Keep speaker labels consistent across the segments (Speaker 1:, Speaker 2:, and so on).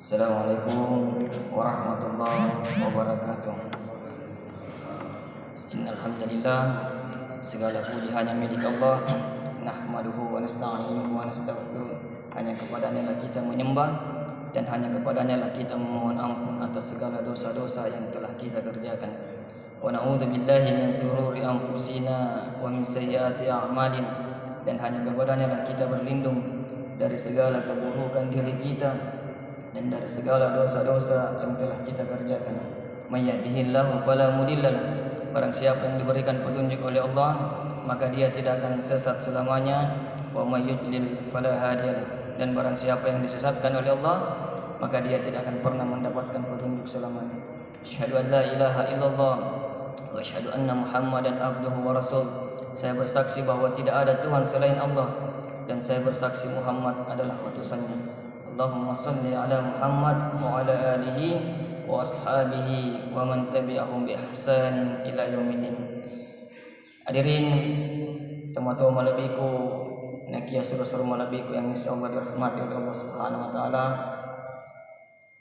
Speaker 1: Assalamualaikum warahmatullahi wabarakatuh. Innal hamdalillah, segala puji hanya milik Allah. Nahmaduhu wa nasta'inuhu wa nastaghfiruh. Hanya kepadanya lah kita menyembah dan hanya kepadanya lah kita memohon ampun atas segala dosa-dosa yang telah kita kerjakan. Wa na'udzu billahi min shururi anfusina wa min sayyiati a'malina. Dan hanya kepadanya lah kita berlindung dari segala keburukan diri kita dan dari segala dosa-dosa yang telah kita kerjakan. May yahdihillahu fala mudhillalah. Barang siapa yang diberikan petunjuk oleh Allah, maka dia tidak akan sesat selamanya. Wa may yudlil fala hadiyalah. Dan barang siapa yang disesatkan oleh Allah, maka dia tidak akan pernah mendapatkan petunjuk selamanya. Asyhadu an la ilaha illallah wa asyhadu anna Muhammadan abduhu wa rasul. Saya bersaksi bahwa tidak ada Tuhan selain Allah dan saya bersaksi Muhammad adalah utusannya. Allahumma salli ala Muhammad wa ala alihi wa ashabihi wa man tabi'ahum bi ihsanin ila yaumiddin. Hadirin teman-teman malabiku, nakia suruh-suruh malabiku yang insyaallah dirahmati oleh Allah Subhanahu wa taala.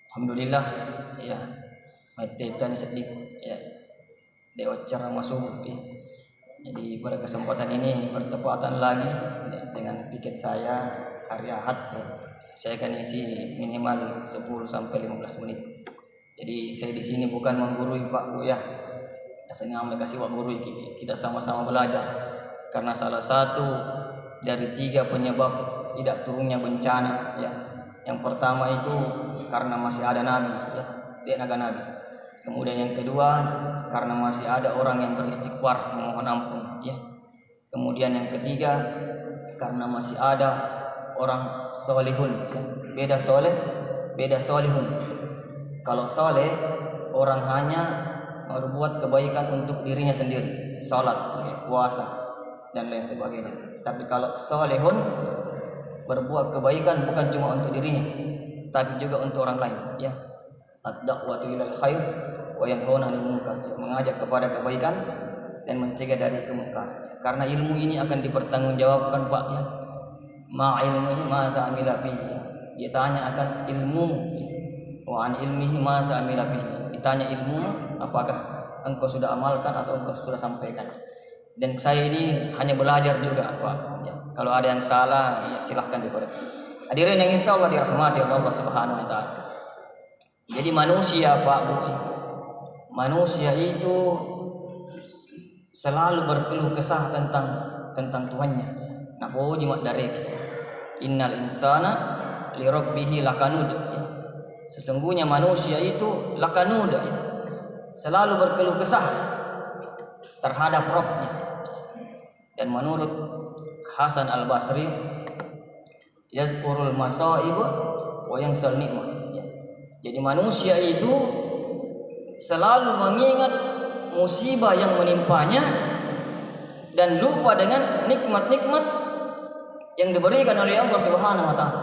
Speaker 1: Alhamdulillah ya. Matetan sedikit ya. Dewa cara masuk ya. Jadi pada kesempatan ini bertepatan lagi ya, dengan piket saya hari Ahad ya. Saya akan isi minimal 10 sampai 15 menit. Jadi saya di sini bukan menggurui Pak Bu ya. Saya kasih Pak guru kita sama-sama belajar. Karena salah satu dari 3 penyebab tidak turunnya bencana ya. Yang pertama itu karena masih ada nabi ya, tenaga nabi. Kemudian yang kedua karena masih ada orang yang beristighfar memohon ampun ya. Kemudian yang ketiga karena masih ada orang solihun ya. Beda soleh, beda solihun. Kalau soleh orang hanya berbuat kebaikan untuk dirinya sendiri, salat, ya, puasa dan lain sebagainya. Tapi kalau solihun berbuat kebaikan bukan cuma untuk dirinya, tapi juga untuk orang lain ya. Ad-da'watu ilal khair wa yanhauna 'anil munkar, mengajak kepada kebaikan dan mencegah dari kemungkaran. Karena ilmu ini akan dipertanggungjawabkan Pak ya. Ma ilmihi ma ta'amila bihi. Dia tanya akan ilmu wa an ilmihi ma ta'amila bihi. Ditanya ilmu apakah engkau sudah amalkan atau engkau sudah sampaikan. Dan saya ini hanya belajar juga Pak ya. Kalau ada yang salah ya silahkan dikoreksi. Hadirin yang insyaallah dirahmati oleh Allah Subhanahu wa taala. Jadi manusia Pak Bu, manusia itu selalu berkeluh kesah tentang Tuhannya. Nah, jimat dari innal insana li rabbih lakanud ya. Sesungguhnya manusia itu lakanud ya. Selalu berkeluh kesah terhadap Rabbnya. Dan menurut Hasan Al-Basri yazkurul masaib wa yansal nikmah ya. Jadi manusia itu selalu mengingat musibah yang menimpanya dan lupa dengan nikmat-nikmat yang diberikan oleh Allah Subhanahu wa taala.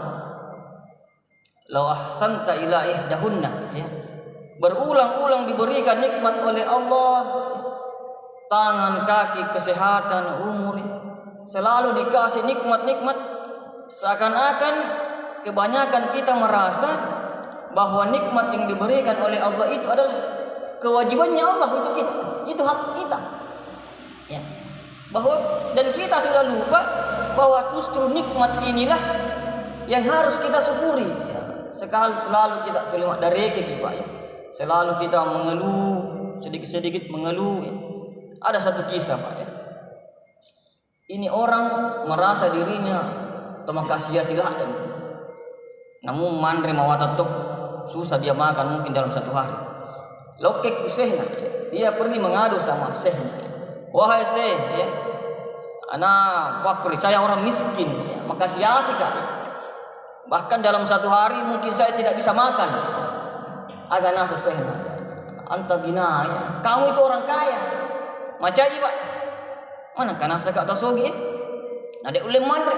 Speaker 1: Law ahsanta ila ihdahunna ya. Berulang-ulang diberikan nikmat oleh Allah, tangan, kaki, kesehatan, umur, selalu dikasih nikmat-nikmat. Seakan-akan kebanyakan kita merasa bahwa nikmat yang diberikan oleh Allah itu adalah kewajibannya Allah untuk kita. Itu hak kita. Ya. Bahwa dan kita sudah lupa bahwa justru nikmat inilah yang harus kita syukuri ya. Selalu kita terima dari kita ya. Selalu kita mengeluh, sedikit-sedikit mengeluh ya. Ada satu kisah Pak ya. Ini orang merasa dirinya temaka sia-sia dan namun mandre mawatatuk susah dia makan mungkin dalam 1 hari. Lokek sehna ya. Dia pergi mengadu sama sehnya ya. Wahai seh ya, anak fakir, saya orang miskin ya. Maka sia-sia ya. Bahkan dalam 1 hari mungkin saya tidak bisa makan. Agak nasa sehna ya. Anta bina ya. Kamu itu orang kaya. Macai Pak. Mana kana saka atau sogi? Nade ulem mandre.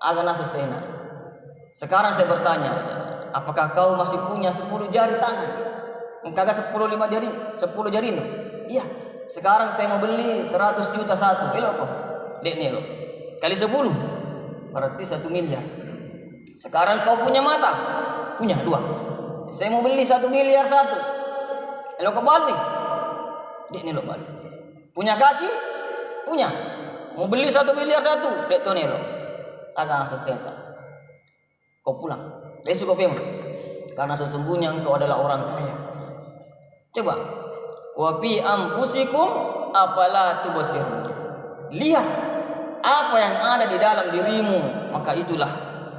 Speaker 1: Agak nasa sehna ya. Sekarang saya bertanya ya. Apakah kau masih punya 10 jari tangan? Engkau 10 jari? Iya. Sekarang saya mau beli 100 juta satu. Elok kok. Dek nih lo. Kali 10 berarti 1 miliar. Sekarang kau punya mata. punya 2. Saya mau beli 1 miliar 1. Lo kebalui. Dek ni lo balui. Punya kaki? Punya. Mau beli 1 miliar 1. Dek tu ni lo. Agak seseta. Kau pulang. Lesu kau pem. Karena sesungguhnya engkau adalah orang kaya. Coba. Wa fi anfusikum afala tubsirun. Lihat apa yang ada di dalam dirimu, maka itulah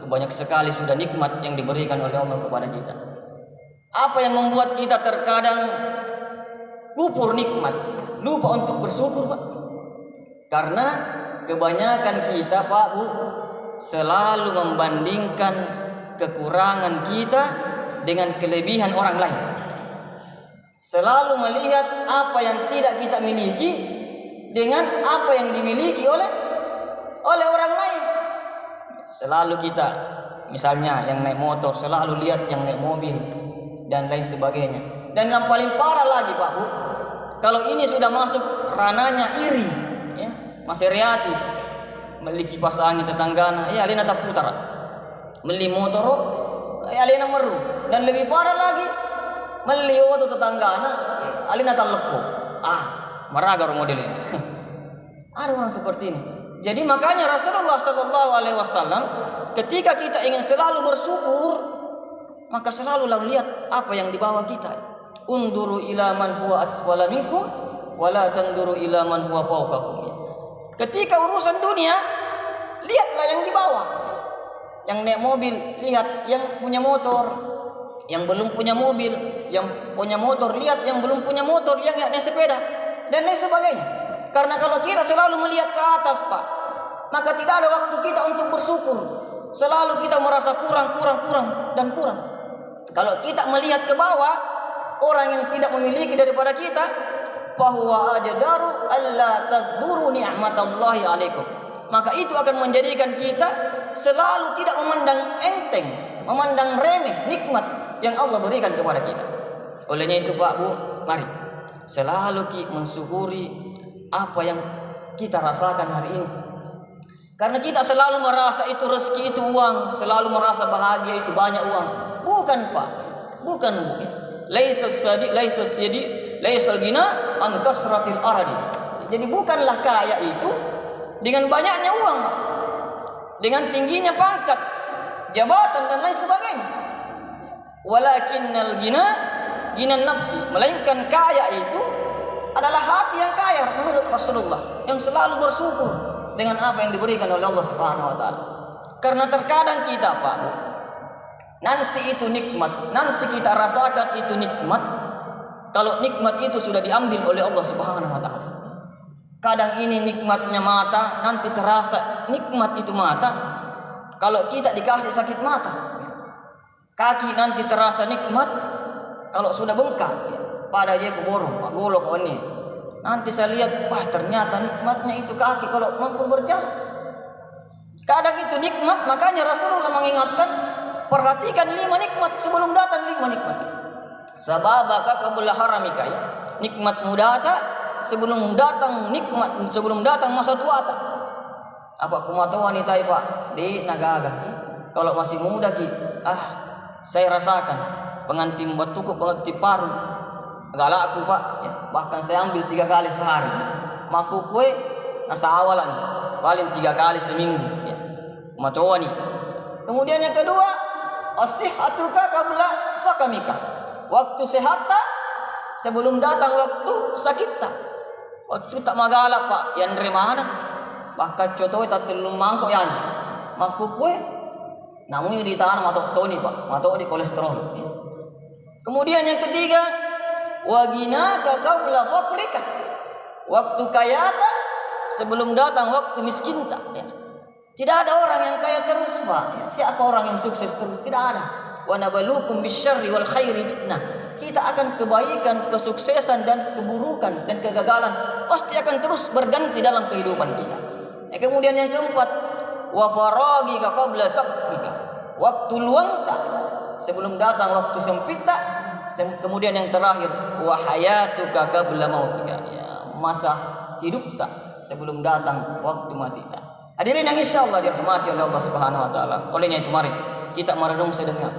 Speaker 1: banyak sekali sudah nikmat yang diberikan oleh Allah kepada kita. Apa yang membuat kita terkadang kufur nikmat, lupa untuk bersyukur, Pak? Karena kebanyakan kita, Pak Bu, selalu membandingkan kekurangan kita dengan kelebihan orang lain. Selalu melihat apa yang tidak kita miliki dengan apa yang dimiliki oleh orang lain. Selalu kita, misalnya yang naik motor, selalu lihat yang naik mobil dan lain sebagainya. Dan yang paling parah lagi, Pak Bu, kalau ini sudah masuk rananya iri, ya, Mas Heriati, beli kipas angin tetanggana, ya alina tak putar, beli motor, ya alina meru, dan lebih parah lagi, beli motor tetanggana, ya, alina tak lepo, meragar model ini. Ada orang seperti ini. Jadi makanya Rasulullah SAW ketika kita ingin selalu bersyukur, maka selalulah lihat apa yang di bawah kita. Unduru ila man huwa asfala minkum wala tanduru ila man huwa fawqakum. Ketika urusan dunia, lihatlah yang di bawah. Yang naik mobil, lihat yang punya motor. Yang belum punya mobil, yang punya motor, lihat yang belum punya motor, yang naik sepeda dan lain sebagainya. Karena kalau kita selalu melihat ke atas, Pak, maka tidak ada waktu kita untuk bersyukur. Selalu kita merasa kurang. Kalau kita melihat ke bawah, orang yang tidak memiliki daripada kita, fahuwa ajdaru alla tasduru ni'matallahi alaikum. Maka itu akan menjadikan kita selalu tidak memandang enteng, memandang remeh nikmat yang Allah berikan kepada kita. Olehnya itu, Pak Bu, mari selalu mensyukuri apa yang kita rasakan hari ini. Karena kita selalu merasa itu rezeki, itu uang, selalu merasa bahagia itu banyak uang. Bukan, Pak. Bukan. Laisal ghina an kasratil aradi. Jadi bukanlah kaya itu dengan banyaknya uang, Pak. Dengan tingginya pangkat, jabatan dan lain sebagainya. Walakinnal ghina nafsi, melainkan kaya itu adalah hati yang kaya menurut Rasulullah, yang selalu bersyukur dengan apa yang diberikan oleh Allah Subhanahu wa taala. Karena terkadang kita, Pak, nanti itu nikmat, nanti kita rasakan itu nikmat kalau nikmat itu sudah diambil oleh Allah Subhanahu wa taala. Kadang ini nikmatnya mata, nanti terasa nikmat itu mata kalau kita dikasih sakit mata. Kaki nanti terasa nikmat kalau sudah bengkak. Pada dia keborong, golok ini. Nanti saya lihat, ternyata nikmatnya itu kaki kalau mampu berjalan. Kadang itu nikmat, makanya Rasulullah mengingatkan, perhatikan 5 nikmat sebelum datang 5 nikmat. Sababaka qabla haramika, ya. Nikmat mudata sebelum datang nikmat, sebelum datang masa tua. Apa kumata wanita, Pak, di nagaga. Ya. Kalau masih muda ki, saya rasakan pengantin batuku, pengantin paru. Galak aku, Pak, ya. Bahkan saya ambil 3 kali sehari. Maku kue nasa awalan, paling 3 kali seminggu, ya. Macawani. Kemudian yang kedua, as-sihhatuka qabla sakamika. Waktu sehat sebelum datang waktu sakit. Waktu tak magala, Pak, yang dari mana? Bahkan contoh tak telung mangkok yan. Maku kue namun di tanah matok toni, Pak, matok di kolesterol, ya. Kemudian yang ketiga, waginaka qabla faqrika. Waktu kayata sebelum datang waktu miskinta, ya. Tidak ada orang yang kaya terus, Pak, ya. Siapa orang yang sukses terus? Tidak ada. Wa nabalukum bisyarri wal khairi fitnah. Kita akan kebaikan, kesuksesan dan keburukan dan kegagalan pasti akan terus berganti dalam kehidupan kita. Kemudian yang keempat, wa faragika qabla saqfika. Waktu luang sebelum datang waktu sempita. Kemudian yang terakhir, wa hayatuka qabla mautika, ya, masa hidup sebelum datang waktu mati. Hadirin yang insyaallah dirahmati oleh Allah Subhanahu wa taala. Olehnya itu mari kita merenung sedengar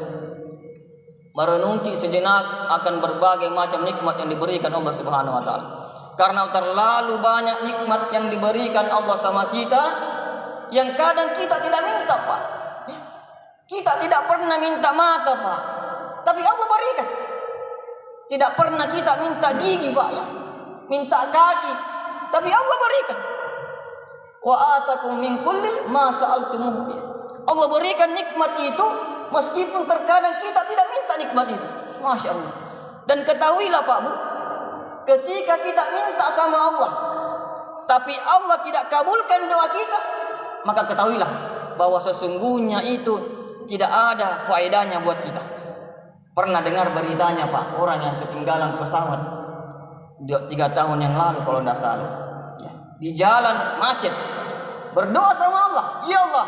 Speaker 1: merenungi sejenak akan berbagai macam nikmat yang diberikan Allah Subhanahu wa taala. Karena terlalu banyak nikmat yang diberikan Allah sama kita yang kadang kita tidak minta, Pak. Kita tidak pernah minta mata, Pak, tapi Allah berikan. Tidak pernah kita minta gigi, Pak, ya. Minta kaki, tapi Allah berikan. Wa atakum min kulli ma sa'altumuhu. Allah berikan nikmat itu meskipun terkadang kita tidak minta nikmat itu. Masya Allah. Dan ketahuilah Pak Bu, ketika kita minta sama Allah tapi Allah tidak kabulkan doa kita, maka ketahuilah bahwa sesungguhnya itu tidak ada faedahnya buat kita. Pernah dengar beritanya Pak, orang yang ketinggalan pesawat 3 tahun yang lalu kalau tidak salah, ya, di jalan macet, berdoa sama Allah, ya Allah,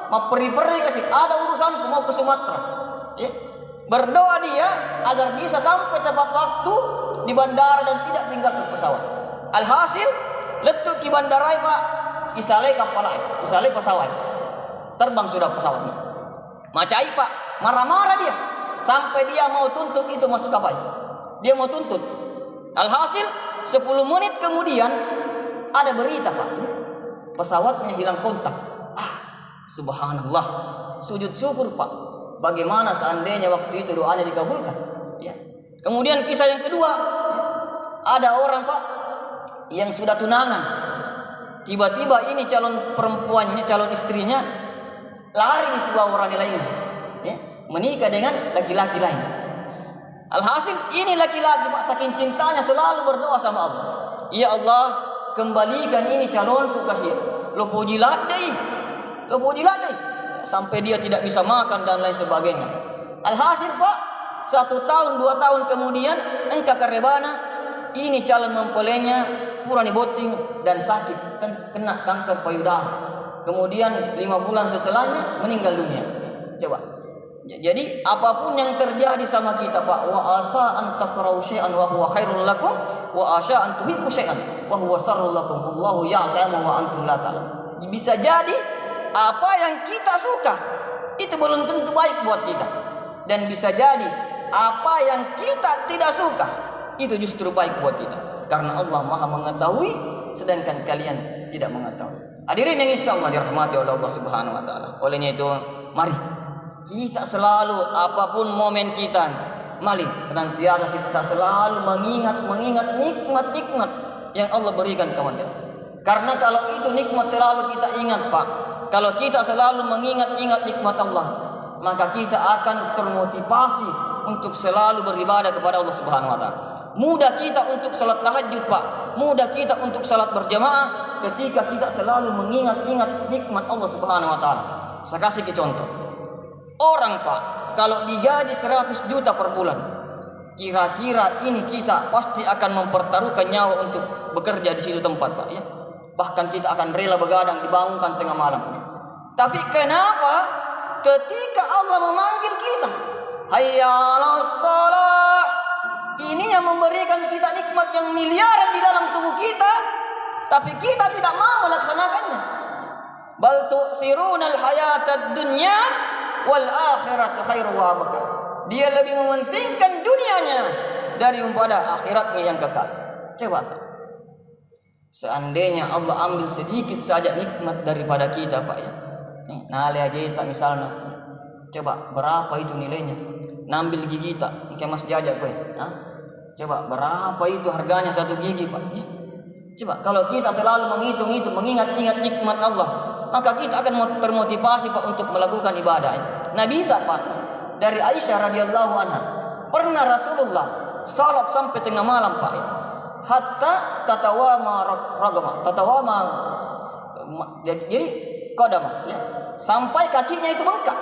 Speaker 1: mau pergi kasih, ada urusanku mau ke Sumatera, ya. Berdoa dia agar bisa sampai tepat waktu di bandara dan tidak tinggal di pesawat. Alhasil letuk di bandara Pak, isale kapal, isale pesawat, terbang sudah pesawatnya. Macai Pak, marah-marah dia sampai dia mau tuntut itu masuk kapal. Dia mau tuntut. Alhasil 10 menit kemudian ada berita Pak, ya, pesawatnya hilang kontak. Subhanallah, sujud syukur Pak. Bagaimana seandainya waktu itu doanya dikabulkan, ya. Kemudian kisah yang kedua, ya, ada orang Pak yang sudah tunangan, tiba-tiba ini calon perempuannya, calon istrinya lari di sebuah orang lain, ya, menikah dengan laki-laki lain. Alhasil ini laki-laki Pak saking cintanya selalu berdoa sama Allah, ya Allah, kembalikan ini calonku kasih lo puji ladai, sampai dia tidak bisa makan dan lain sebagainya. Alhasil Pak 1 tahun 2 tahun kemudian engkau karebana ini calon mempelainya purani boting dan sakit, kena kanker payudara. Kemudian 5 bulan setelahnya meninggal dunia. Coba. Jadi apapun yang terjadi sama kita Pak, wa asa an takrahu syai'an wa huwa khairul lakum wa asa an tuhibbu syai'an wa huwa sharrul lakum wallahu ya'lamu wa antum la ta'lamun. Bisa jadi apa yang kita suka itu belum tentu baik buat kita, dan bisa jadi apa yang kita tidak suka itu justru baik buat kita, karena Allah Maha mengetahui sedangkan kalian tidak mengetahui. Hadirin yang insyaallah dirahmati oleh Allah Subhanahu wa taala. Olehnya itu mari kita selalu apapun momen kita, mari senantiasa kita selalu mengingat nikmat-nikmat yang Allah berikan kepada kita. Karena kalau itu nikmat selalu kita ingat Pak, kalau kita selalu mengingat-ingat nikmat Allah, maka kita akan termotivasi untuk selalu beribadah kepada Allah Subhanahu wa taala. Mudah kita untuk salat tahajud Pak, mudah kita untuk salat berjamaah ketika kita selalu mengingat-ingat nikmat Allah Subhanahu wa taala. Saya kasih contoh. Orang Pak, kalau digaji 100 juta per bulan, kira-kira ini kita pasti akan mempertaruhkan nyawa untuk bekerja di situ tempat Pak, ya. Bahkan kita akan rela begadang dibangunkan tengah malam. Tapi kenapa ketika Allah memanggil kita, hayya 'alas shalah, ini yang memberikan kita nikmat yang miliaran di dalam tubuh kita, tapi kita tidak mau melaksanakannya. Bal tu'thirunal hayatad dunya wal akhiratu khairu wa abqa. Dia lebih mementingkan dunianya daripada akhiratnya yang kekal. Coba seandainya Allah ambil sedikit saja nikmat daripada kita Pak, ya. Nah lihat aja misalnya, coba berapa itu nilainya? Nambil gigi tak, kayak Mas Jajak gue. Coba berapa itu harganya 1 gigi Pak? Ya. Coba kalau kita selalu menghitung-hitung, mengingat-ingat nikmat Allah, maka kita akan termotivasi Pak untuk melakukan ibadah. Nabi tak Pak, dari Aisyah radhiyallahu anha, pernah Rasulullah salat sampai tengah malam Pak, ya. Hatta tatawama jadi qadamah, ya, sampai kakinya itu bengkak.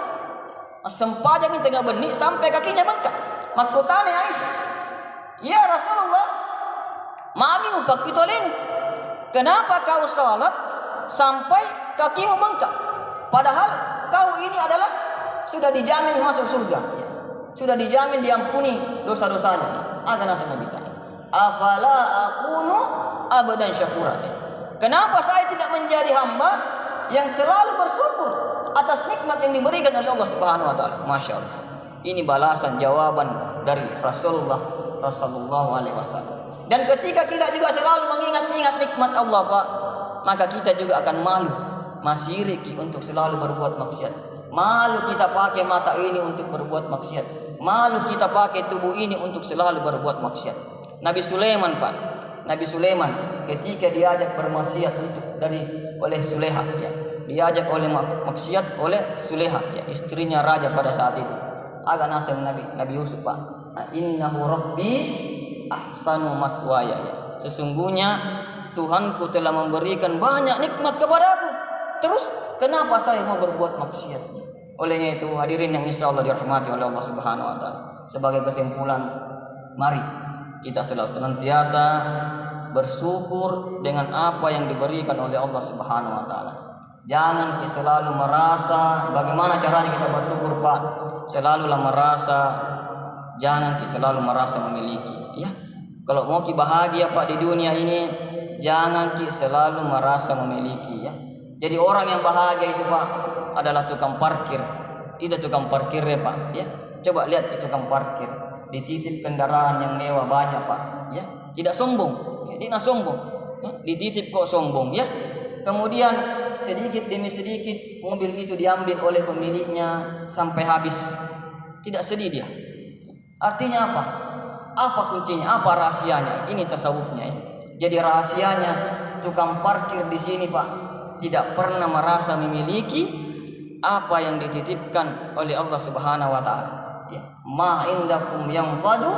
Speaker 1: Sempajang di tengah benih sampai kakinya bengkak. Makutane Aisyah, ya Rasulullah, magi upak pitolin, kenapa kau salat sampai kakimu bengkak? Padahal kau ini adalah sudah dijamin masuk surga, ya. Sudah dijamin diampuni dosa-dosanya. Agar nasihat Nabi tanya, afala akunu abadan syakura. Kenapa saya tidak menjadi hamba yang selalu bersyukur atas nikmat yang diberikan oleh Allah Subhanahu wa taala? Masya Allah. Ini balasan jawaban dari Rasulullah alaihi wasallam. Dan ketika kita juga selalu mengingat-ingat nikmat Allah, Pak, maka kita juga akan malu masiriki untuk selalu berbuat maksiat. Malu kita pakai mata ini untuk berbuat maksiat. Malu kita pakai tubuh ini untuk selalu berbuat maksiat. Nabi Sulaiman, Pak, Nabi Sulaiman ketika diajak bermaksiat oleh Sulaiha, ya, diajak oleh maksiat oleh Sulaiha, ya, istrinya raja pada saat itu. Agak nasib Nabi Yusuf, Pak. Innahu rabbi ahsanu maswaya, ya. Sesungguhnya Tuhanku telah memberikan banyak nikmat kepadaku. Terus kenapa saya mau berbuat maksiat? Olehnya itu hadirin yang insyaallah dirahmati oleh Allah Subhanahu wa taala. Sebagai kesimpulan, mari kita senantiasa bersyukur dengan apa yang diberikan oleh Allah Subhanahu wa taala. Jangan kita selalu merasa bagaimana caranya kita bersyukur, Pak. Jangan kita selalu merasa memiliki, ya. Kalau mau kita bahagia, Pak, di dunia ini, jangan kita selalu merasa memiliki, ya. Jadi orang yang bahagia itu, Pak, adalah tukang parkir. Itu tukang parkir, ya, Pak, ya. Coba lihat ke tukang parkir, dititip kendaraan yang mewah banyak, Pak, ya. Tidak sombong, ya, dia nak sombong, ya. Dititip kok sombong, ya. Kemudian sedikit demi sedikit mobil itu diambil oleh pemiliknya sampai habis. Tidak sedih dia. Artinya apa? Apa kuncinya? Apa rahasianya? Ini tasawufnya, ya. Jadi rahasianya tukang parkir di sini, Pak, tidak pernah merasa memiliki apa yang dititipkan oleh Allah Subhanahu wa taala, ya. Ma indakum yanfadu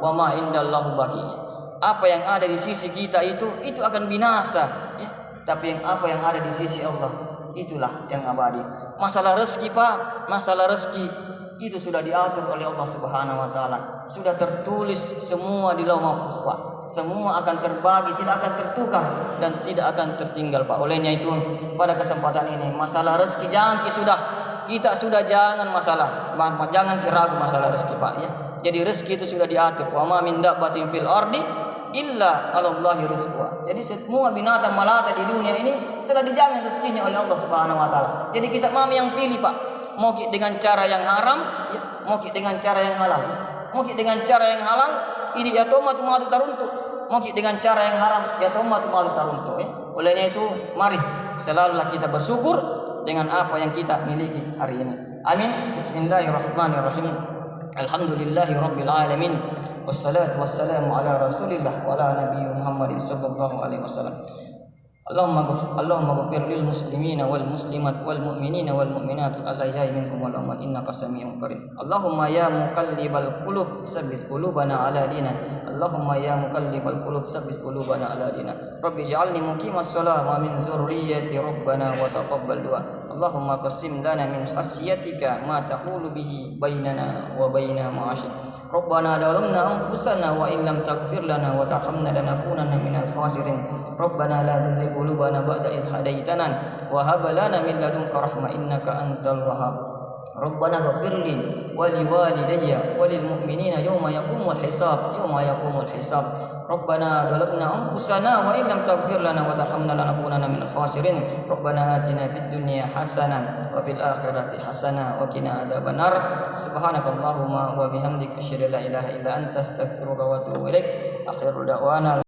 Speaker 1: wa ma indallahu baqi. Apa yang ada di sisi kita itu akan binasa, ya. Tapi apa yang ada di sisi Allah itulah yang abadi. Masalah rezeki, Pak, masalah rezeki itu sudah diatur oleh Allah Subhanahu wa taala. Sudah tertulis semua di Lauh Mahfuz, Pak. Semua akan terbagi, tidak akan tertukar dan tidak akan tertinggal, Pak. Olehnya itu pada kesempatan ini masalah rezeki jangan kita sudah jangan ragu masalah rezeki, Pak, ya. Jadi rezeki itu sudah diatur. Wa ma min dabbatin fil ardi illa 'alallahi rizquha. Jadi semua binatang melata di dunia ini telah dijamin rezekinya oleh Allah Subhanahu wa taala. Jadi kita yang pilih, Pak. Mau dengan cara yang haram, ya, mau dengan cara yang halal. Mau dengan cara yang halal, ini ya tomatu taruntu. Mau dengan cara yang haram, ya tomatu taruntu, ya. Olehnya itu mari selalulah kita bersyukur dengan apa yang kita miliki hari ini. Amin. Bismillahirrahmanirrahim. Alhamdulillahirabbil alamin. Wassalatu wassalamu ala Rasulillah wa ala nabiyyi Muhammadin sallallahu alaihi wasallam. Allahumma ghfir lil muslimina wal muslimat wal mu'minina wal mu'minat al-ahya'i minkum wal amwat innaka samii'un qareeb. Allahumma ya muqallibal qulub tsabbit qulubana ala dinik. Allahumma ya muqallibal qulub tsabbit qulubana ala dinik. Rabbi ij'alni muqimas shalah wa min dzurriyyati rabbana wa taqabbal du'a. Allahumma qassim lana min khasyatika ma tahulu bihi bainana wa baina ma'asyik. Rabbana zalamna anfusana wa in lam taghfir lana wa tarhamna lanakunanna minal khasirin. Rabbana la tuzigh qulubana ba'da idh hadaytana wa hab lana min ladunka rahmah innaka antal wahhab. Rabbana ighfir li wa liwalidayya wa lil mu'minina yawma yaqumul hisab. Rabbana zalamna anfusana wa in lam taghfir lana wa tarhamna lanakunanna minal khasirin. Rabbana atina fid dunya hasanah wa fil akhirati hasanah wa qina adzabannar. Subhanakallahumma wa bihamdika asyhadu an la ilaha illa anta astaghfiruka wa atubu ilaik. Akhirul da'wana